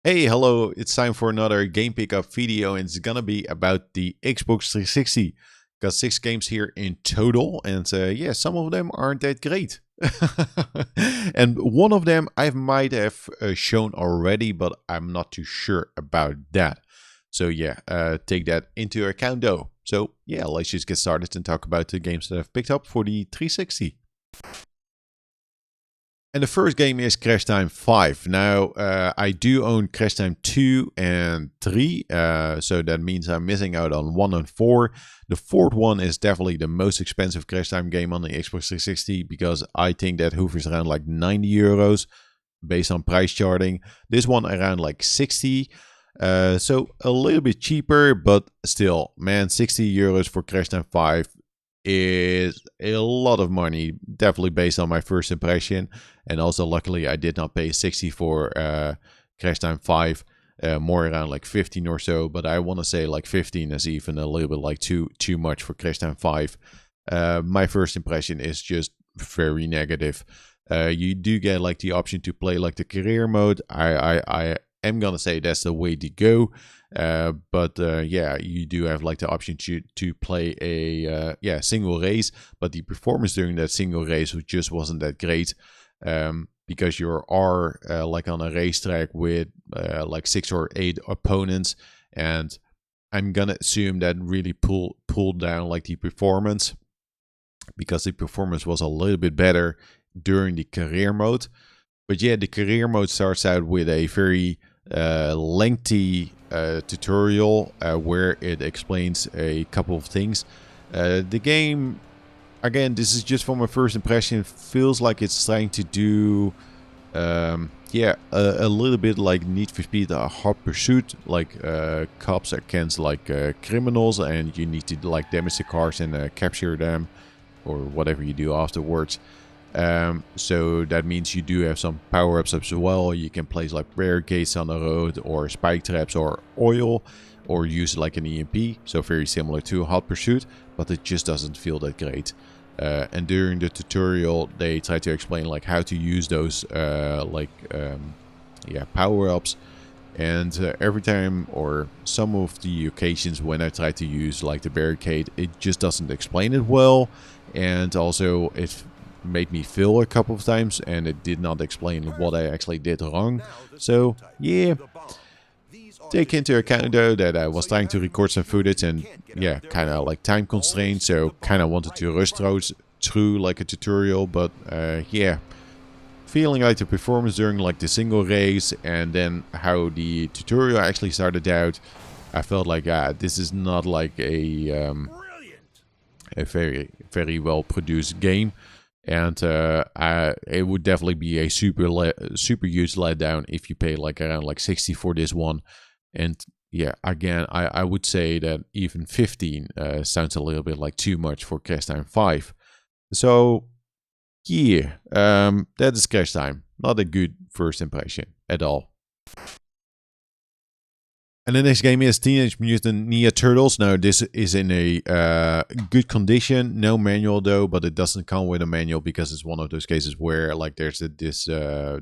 Hey, hello, it's time for another game pickup video, and it's gonna be about the Xbox 360. Got 6 games here in total, and yeah, some of them aren't that great. And one of them I might have shown already, but I'm not too sure about that. So yeah, take that into account though. So yeah, let's just get started and talk about the games that I've picked up for the 360. And the first game is Crash Time 5. Now, I do own Crash Time 2 and 3, so that means I'm missing out on 1 and 4. The fourth one is definitely the most expensive Crash Time game on the Xbox 360 because I think that hovers around like 90 euros based on price charting. This one around like 60. So a little bit cheaper, but still, man, 60 euros for Crash Time 5 is a lot of money, definitely based on my first impression. And also, luckily, I did not pay 60 for Crash Time 5, more around like 15 or so. But I want to say like 15 is even a little bit like too much for Crash Time 5. My first impression is just very negative. You do get like the option to play like the career mode. I am gonna say that's the way to go. But yeah, you do have like the option to play a single race, but the performance during that single race just wasn't that great. Because you are like on a racetrack with like 6 or 8 opponents, and I'm gonna assume that really pulled down like the performance, because the performance was a little bit better during the career mode. But yeah, the career mode starts out with a very lengthy tutorial where it explains a couple of things. The game, again, this is just from my first impression, feels like it's trying to do a little bit like Need for Speed Hot Pursuit, like cops against like criminals, and you need to like damage the cars and capture them or whatever you do afterwards. So that means you do have some power-ups as well. You can place like barricades on the road, or spike traps, or oil, or use like an EMP. So very similar to Hot Pursuit, but it just doesn't feel that great. And during the tutorial, they try to explain like how to use those power-ups. And every time, or some of the occasions when I try to use like the barricade, it just doesn't explain it well. And also it made me fail a couple of times, and it did not explain what I actually did wrong. So yeah, take into account though that I was trying to record some footage, and yeah, kind of like time constraints, so kind of wanted to rush through like a tutorial. But yeah, feeling like the performance during like the single race, and then how the tutorial actually started out, I felt like this is not like a very well produced game. And it would definitely be a super huge letdown if you pay like around like 60 for this one. And yeah, again, I would say that even 15 sounds a little bit like too much for Crash Time 5. So yeah, that is Crash Time. Not a good first impression at all. And the next game is Teenage Mutant Ninja Turtles. Now, this is in a good condition. No manual, though, but it doesn't come with a manual because it's one of those cases where like there's this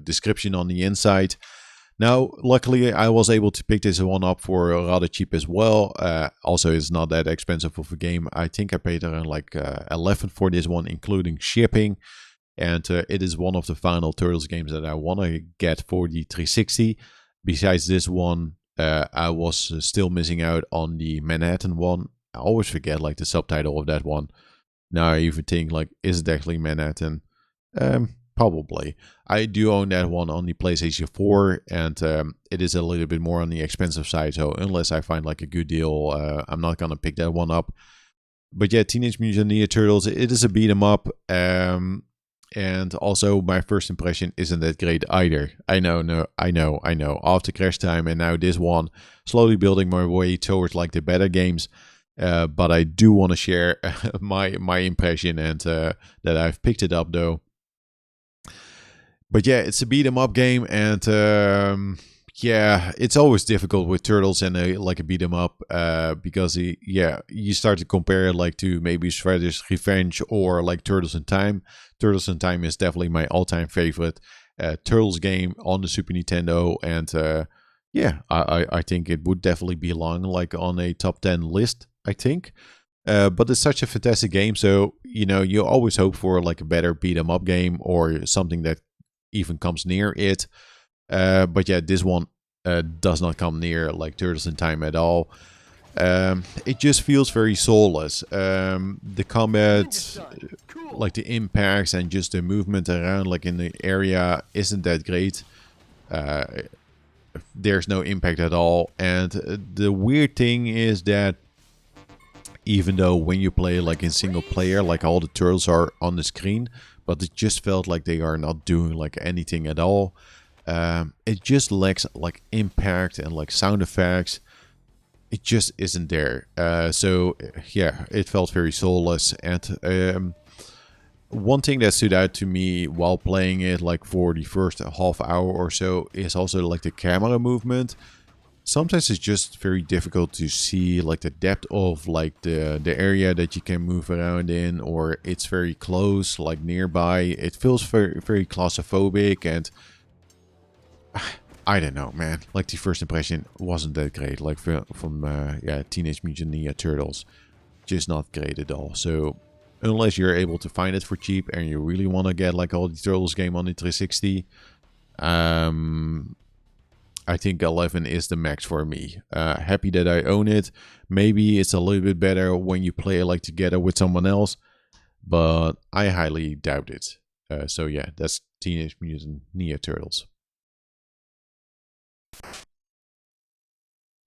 description on the inside. Now, luckily, I was able to pick this one up for rather cheap as well. Also, it's not that expensive of a game. I think I paid around like 11 for this one, including shipping. And it is one of the final Turtles games that I want to get for the 360. Besides this one, I was still missing out on the Manhattan one. I always forget like the subtitle of that one. Now I even think like, is it actually Manhattan? Probably. I do own that one on the PlayStation 4, and it is a little bit more on the expensive side. So unless I find like a good deal, I'm not gonna pick that one up. But yeah, Teenage Mutant Ninja Turtles, it is a beat 'em up. And also, my first impression isn't that great either. I know. After Crash Time and now this one, slowly building my way towards like the better games. But I do want to share my impression, and that I've picked it up though. But yeah, it's a beat 'em up game, and yeah, it's always difficult with Turtles and like a beat 'em up, because you start to compare it like to maybe Shredder's Revenge or like Turtles in Time. Turtles in Time is definitely my all-time favorite Turtles game on the Super Nintendo, and yeah, I think it would definitely belong like on a top 10 list, I think. But it's such a fantastic game, so you always hope for like a better beat 'em up game or something that even comes near it. But yeah, this one does not come near like Turtles in Time at all. It just feels very soulless. The combat, like the impacts and just the movement around like in the area isn't that great. Uh, there's no impact at all. And the weird thing is that even though when you play like in single player, like all the turtles are on the screen, but it just felt like they are not doing like anything at all. It just lacks like impact and like sound effects. It just isn't there. So yeah, it felt very soulless. And one thing that stood out to me while playing it, like for the first half hour or so, is also like the camera movement. Sometimes it's just very difficult to see like the depth of like the area that you can move around in, or it's very close, like nearby. It feels very, very claustrophobic, and I don't know, man. Like the first impression wasn't that great. Like from yeah, Teenage Mutant Ninja Turtles, just not great at all. So unless you're able to find it for cheap and you really want to get like all the Turtles game on the 360, I think 11 is the max for me. Happy that I own it. Maybe it's a little bit better when you play like together with someone else, but I highly doubt it. So yeah, that's Teenage Mutant Ninja Turtles.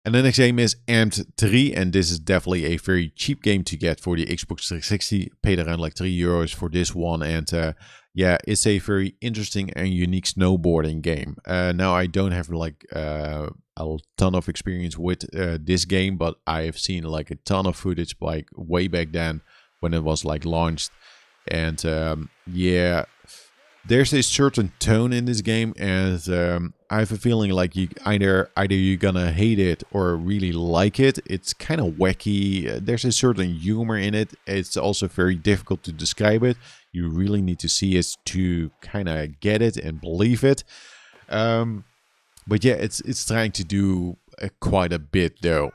And the next game is Amped 3, and this is definitely a very cheap game to get for the Xbox 360. Paid around like €3 for this one, and yeah, it's a very interesting and unique snowboarding game. Now I don't have like a ton of experience with this game, but I have seen like a ton of footage like way back then when it was like launched, and yeah, there's a certain tone in this game, and I have a feeling like you either you're gonna hate it or really like it. It's kind of wacky. There's a certain humor in it. It's also very difficult to describe it. You really need to see it to kind of get it and believe it. But yeah, it's trying to do quite a bit though.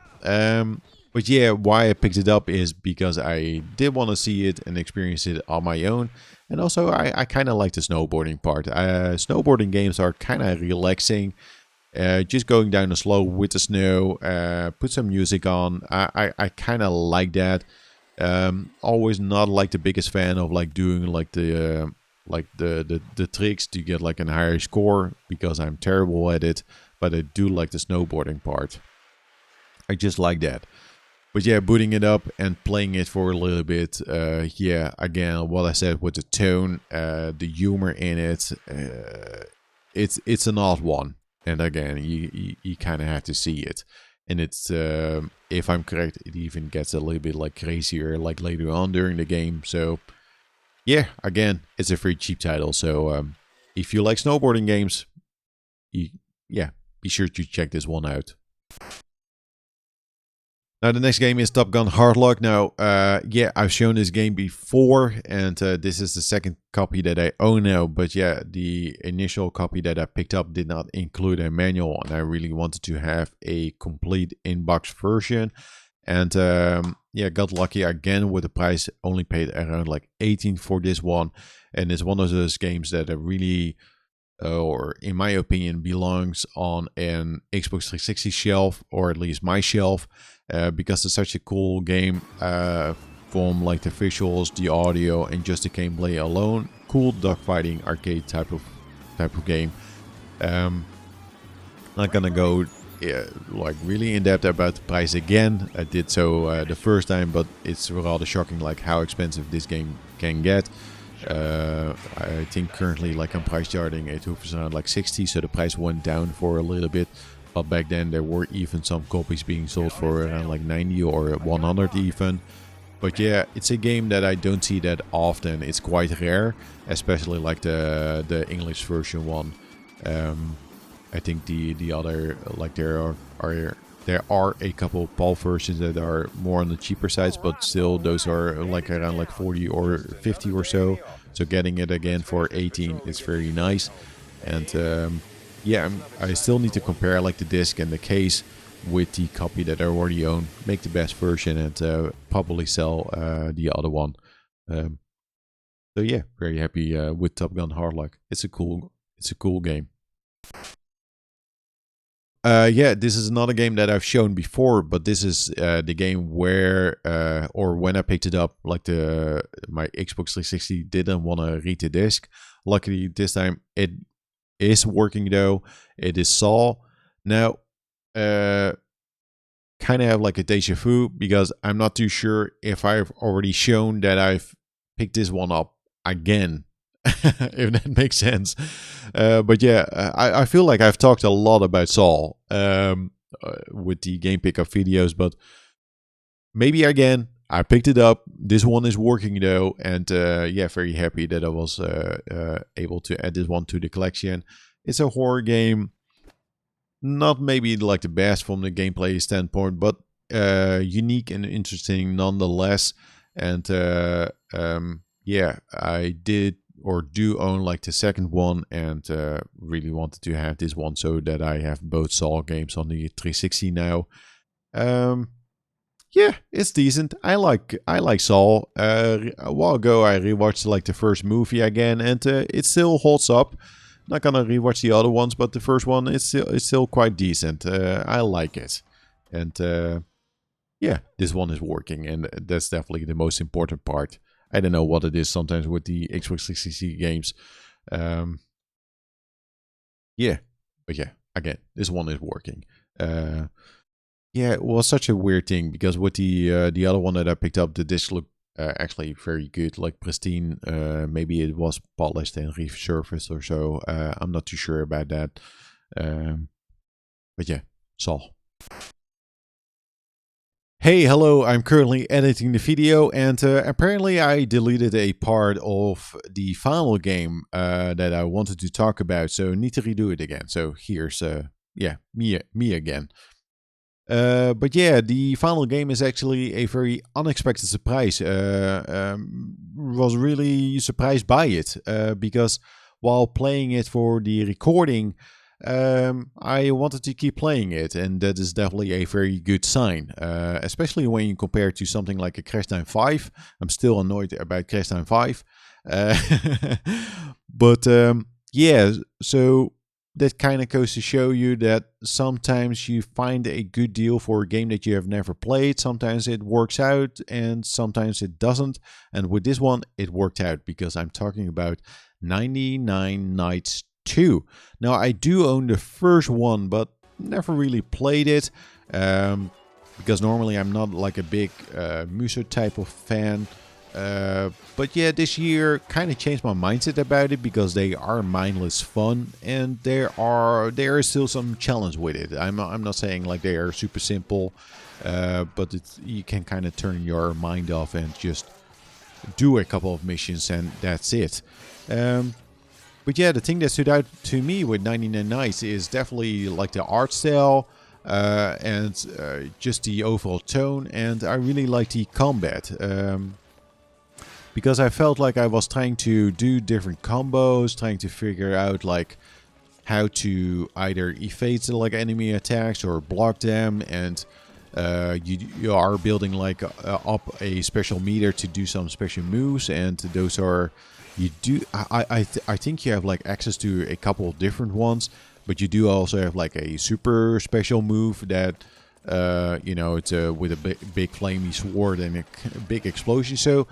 But yeah, why I picked it up is because I did want to see it and experience it on my own. And also, I kind of like the snowboarding part. Snowboarding games are kind of relaxing. Just going down the slope with the snow, put some music on. I kind of like that. Always not like the biggest fan of like doing like the tricks to get like a higher score because I'm terrible at it. But I do like the snowboarding part. I just like that. But yeah, booting it up and playing it for a little bit. Yeah, again, what I said with the tone, the humor in it, it's an odd one. And again, you kind of have to see it. And it's, if I'm correct, it even gets a little bit like crazier like later on during the game. So yeah, again, it's a very cheap title. So if you like snowboarding games, yeah, be sure to check this one out. Now, the next game is Top Gun Hard Luck. Now, yeah, I've shown this game before, and this is the second copy that I own now. But yeah, the initial copy that I picked up did not include a manual, and I really wanted to have a complete in-box version. And yeah, got lucky again with the price. Only paid around like 18 for this one. And it's one of those games that I really... or in my opinion, belongs on an Xbox 360 shelf, or at least my shelf, because it's such a cool game from like the visuals, the audio, and just the gameplay alone. Cool dogfighting arcade type of game. Not gonna go like really in depth about the price again. I did so the first time, but it's rather shocking like how expensive this game can get. I think currently like I'm price charting it was around like 60, so the price went down for a little bit, but back then there were even some copies being sold for around like 90 or 100 even. But yeah, it's a game that I don't see that often. It's quite rare, especially like the English version one. I think the other, like there are a couple of PAL versions that are more on the cheaper sides, but still those are like around like 40 or 50 or so. So getting it again for 18 is very nice. And yeah, I still need to compare like the disc and the case with the copy that I already own. Make the best version and probably sell the other one. Um, so yeah, very happy with Top Gun Hardlock. It's a cool game. Yeah, this is not a game that I've shown before, but this is the game where, or when I picked it up, like my Xbox 360 didn't want to read the disc. Luckily, this time it is working though. It is Saw. Now, kind of have like a deja vu because I'm not too sure if I've already shown that I've picked this one up again, if that makes sense. But yeah, I feel like I've talked a lot about Saw with the game pickup videos, but maybe again, I picked it up. This one is working though, and yeah, very happy that I was able to add this one to the collection. It's a horror game. Not maybe like the best from the gameplay standpoint, but unique and interesting nonetheless. And yeah, I did or do own like the second one, and really wanted to have this one so that I have both Saw games on the 360 now. Yeah, it's decent. I like Saw. A while ago, I rewatched like the first movie again, and it still holds up. Not gonna rewatch the other ones, but the first one is still quite decent. I like it, and yeah, this one is working, and that's definitely the most important part. I don't know what it is sometimes with the Xbox 360 games. Yeah, but yeah, again, this one is working. Yeah, it was such a weird thing because with the other one that I picked up, the disc looked actually very good, like pristine. Maybe it was polished and resurfaced or so. I'm not too sure about that. But yeah, Saw. Hey, hello, I'm currently editing the video, and apparently I deleted a part of the final game that I wanted to talk about, so need to redo it again. So here's, yeah, me again. But yeah, the final game is actually a very unexpected surprise. Was really surprised by it because while playing it for the recording, I wanted to keep playing it, and that is definitely a very good sign, especially when you compare it to something like a Crash Time 5. I'm still annoyed about Crash Time 5. But yeah, so that kind of goes to show you that sometimes you find a good deal for a game that you have never played. Sometimes it works out and sometimes it doesn't. And with this one, it worked out because I'm talking about 99 Nights 2. Now, I do own the first one, but never really played it because normally I'm not like a big Muso type of fan. But yeah, this year kind of changed my mindset about it because they are mindless fun, and there is still some challenge with it. I'm not saying like they are super simple, but you can kind of turn your mind off and just do a couple of missions, and that's it. But yeah, the thing that stood out to me with 99 Nights is definitely like the art style. And just the overall tone, and I really like the combat. Because I felt like I was trying to do different combos, trying to figure out like how to either evade like enemy attacks or block them, and you are building like up a special meter to do some special moves, and those are I think you have like access to a couple of different ones, but you do also have like a super special move that you know, it's with a big flamey sword and a big explosion. So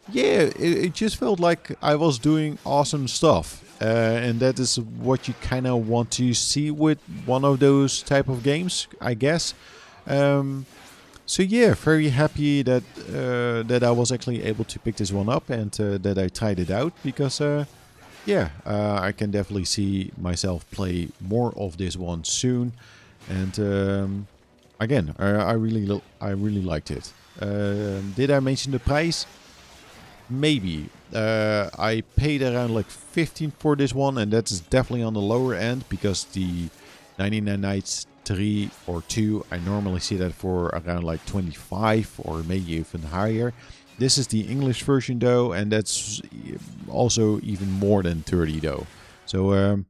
yeah, it just felt like I was doing awesome stuff. And that is what you kind of want to see with one of those type of games, I guess. So yeah, very happy that that I was actually able to pick this one up, and that I tried it out, because yeah, I can definitely see myself play more of this one soon. And again, I really liked it. Did I mention the price? Maybe. I paid around like 15 for this one, and that's definitely on the lower end, because the 99 Nights 3 or 2, I normally see that for around like 25 or maybe even higher. This is the English version though, and that's also even more than 30 though. So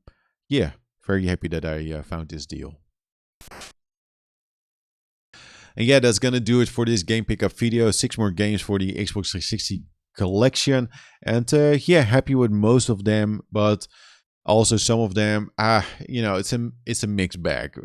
yeah, very happy that I found this deal. And yeah, that's gonna do it for this game pickup video. 6 more games for the Xbox 360 collection, and yeah, happy with most of them, but also some of them, it's a mixed bag.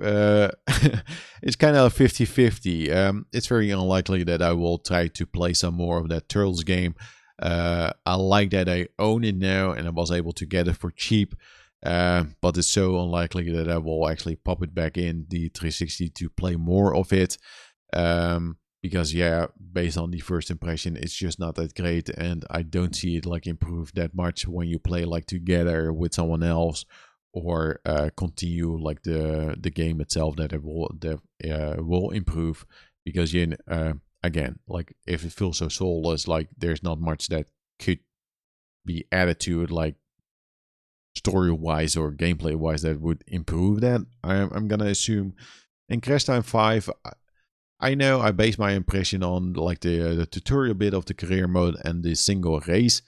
It's kind of 50-50. It's very unlikely that I will try to play some more of that Turtles game. I like that I own it now and I was able to get it for cheap. But it's so unlikely that I will actually pop it back in the 360 to play more of it. Because yeah, based on the first impression, it's just not that great, and I don't see it like improve that much when you play like together with someone else, or continue like the game itself, that it will improve. Because again, like if it feels so soulless, like there's not much that could be added to it, like story wise or gameplay wise, that would improve that. I'm gonna assume. In Crash Time 5, I know I base my impression on like the tutorial bit of the career mode and the single race.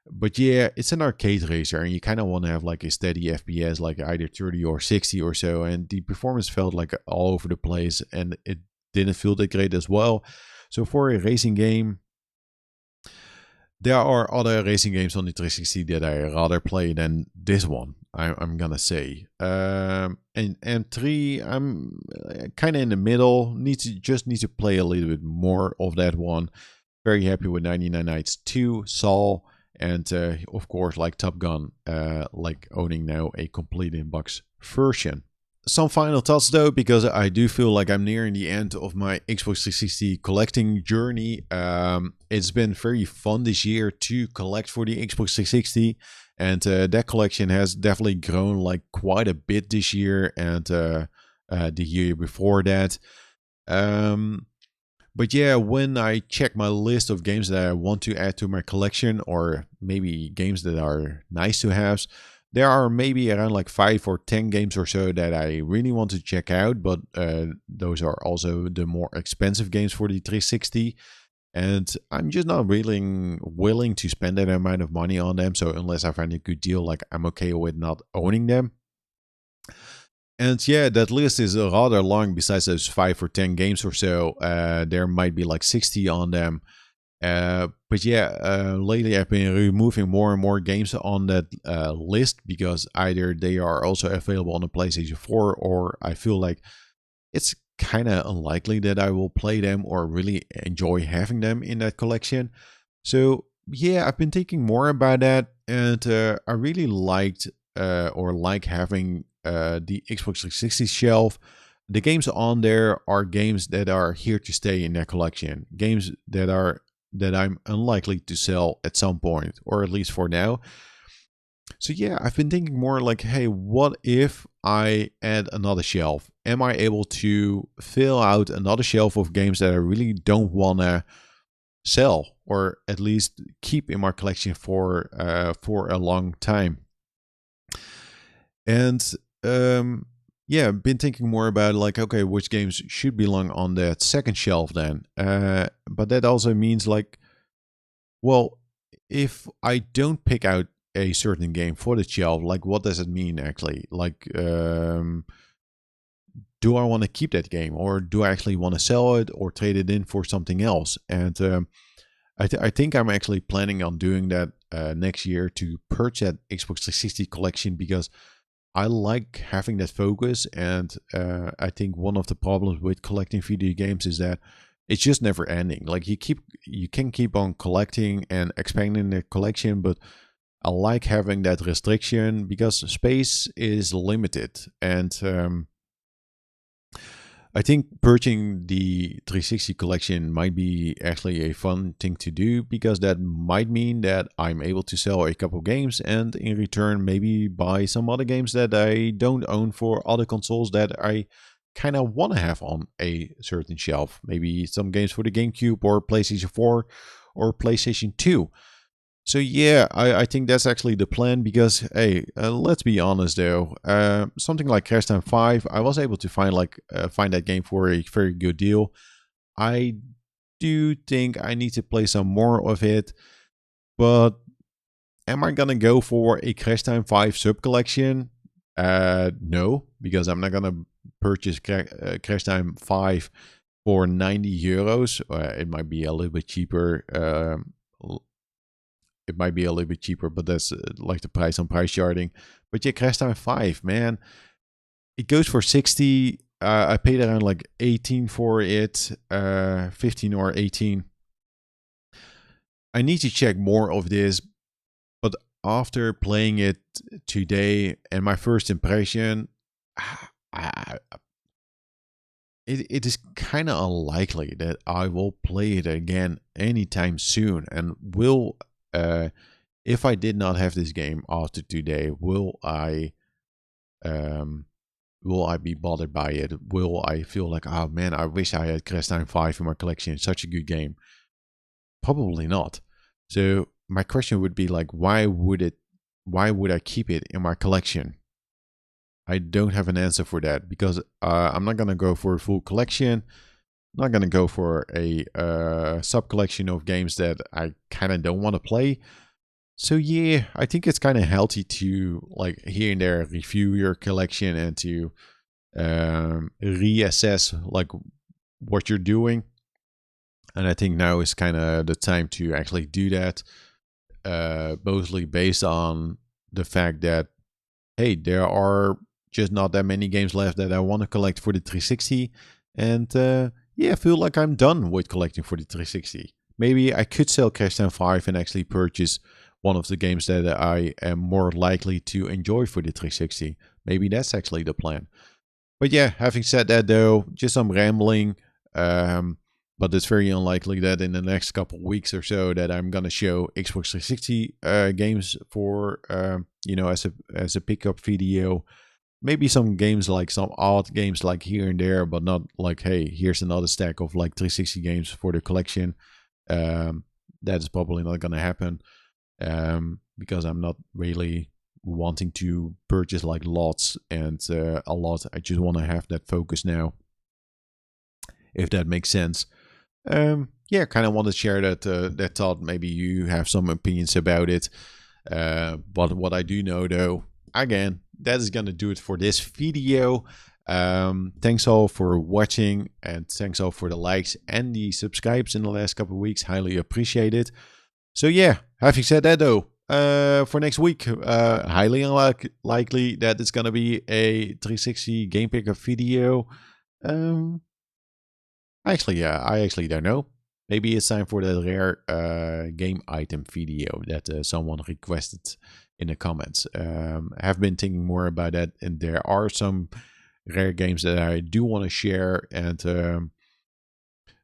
But yeah, it's an arcade racer and you kind of want to have like a steady FPS, like either 30 or 60 or so. And the performance felt like all over the place and it didn't feel that great as well. So for a racing game, there are other racing games on the 360 that I rather play than this one, I'm gonna say. And M3, I'm kind of in the middle. Need to play a little bit more of that one. Very happy with 99 Nights 2, Saw, and of course, like Top Gun, like owning now a complete in-box version. Some final thoughts though, because I do feel like I'm nearing the end of my Xbox 360 collecting journey. It's been very fun this year to collect for the Xbox 360, and that collection has definitely grown like quite a bit this year and the year before that. But yeah, when I check my list of games that I want to add to my collection, or maybe games that are nice to have, there are maybe around like 5 or 10 games or so that I really want to check out, but those are also the more expensive games for the 360. And I'm just not really willing to spend that amount of money on them. So unless I find a good deal, like I'm okay with not owning them. And yeah, that list is rather long. Besides those 5 or 10 games or so, there might be like 60 on them. But yeah, lately I've been removing more and more games on that list, because either they are also available on the PlayStation 4, or I feel like it's kind of unlikely that I will play them or really enjoy having them in that collection. So yeah, I've been thinking more about that, and I really liked or like having the Xbox 360 shelf. The games on there are games that are here to stay in their collection, games that I'm unlikely to sell at some point, or at least for now. So yeah, I've been thinking more like, hey, what if I add another shelf? Am I able to fill out another shelf of games that I really don't want to sell, or at least keep in my collection for a long time? And yeah, been thinking more about like, okay, which games should belong on that second shelf then. But that also means like, well, if I don't pick out a certain game for the shelf, like what does it mean actually? Like, do I want to keep that game, or do I actually want to sell it or trade it in for something else? And I think I'm actually planning on doing that next year, to purchase that Xbox 360 collection, because I like having that focus. And I think one of the problems with collecting video games is that it's just never ending. Like you can keep on collecting and expanding the collection, but I like having that restriction because space is limited. And I think purchasing the 360 collection might be actually a fun thing to do, because that might mean that I'm able to sell a couple games and in return maybe buy some other games that I don't own for other consoles that I kind of want to have on a certain shelf. Maybe some games for the GameCube or PlayStation 4 or PlayStation 2. So yeah, I think that's actually the plan, because hey, let's be honest though, something like Crash Time 5, I was able to find that game for a very good deal. I do think I need to play some more of it, but am I gonna go for a Crash Time 5 sub collection? No, because I'm not gonna purchase Crash Time 5 for 90 euros. It might be a little bit cheaper. It might be a little bit cheaper, but that's like the price on price charting. But yeah, Crash Time 5, man, it goes for 60. I paid around like 18 for it, 15 or 18. I need to check more of this, but after playing it today and my first impression, it is kind of unlikely that I will play it again anytime soon. And if I did not have this game after today, will I be bothered by it? Will I feel like, oh man, I wish I had Crash Time 5 in my collection? Such a good game. Probably not. So my question would be like, why would I keep it in my collection? I don't have an answer for that, because I'm not gonna go for a full collection. I'm not gonna go for a sub collection of games that I kind of don't want to play. So yeah, I think it's kind of healthy to like here and there review your collection and to reassess like what you're doing. And I think now is kind of the time to actually do that, mostly based on the fact that, hey, there are just not that many games left that I want to collect for the 360. And yeah, I feel like I'm done with collecting for the 360. Maybe I could sell Crash Time 5 and actually purchase one of the games that I am more likely to enjoy for the 360. Maybe that's actually the plan. But yeah, having said that though, just some rambling. But it's very unlikely that in the next couple of weeks or so that I'm gonna show Xbox 360 games for as a pickup video. Maybe some games, like some odd games like here and there, but not like, hey, here's another stack of like 360 games for the collection. That is probably not gonna happen, because I'm not really wanting to purchase like lots and a lot. I just want to have that focus now, if that makes sense. Yeah, kind of want to share that thought. Maybe you have some opinions about it. But what I do know though, again, that is gonna do it for this video. Thanks all for watching, and thanks all for the likes and the subscribes in the last couple of weeks. Highly appreciate it. So yeah, having said that though, for next week, highly unlikely that it's gonna be a 360 game pickup video. I actually don't know. Maybe it's time for the rare game item video that someone requested in the comments. I have been thinking more about that, and there are some rare games that I do want to share and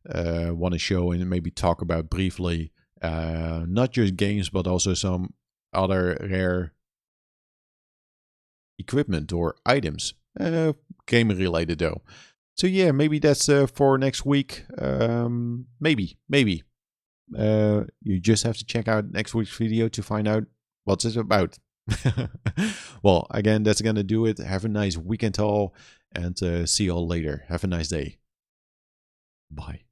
want to show and maybe talk about briefly. Not just games, but also some other rare equipment or items, game related though. So yeah, maybe that's for next week. Maybe. You just have to check out next week's video to find out what's it about. Well, again, that's gonna do it. Have a nice weekend all, and see you all later. Have a nice day. Bye.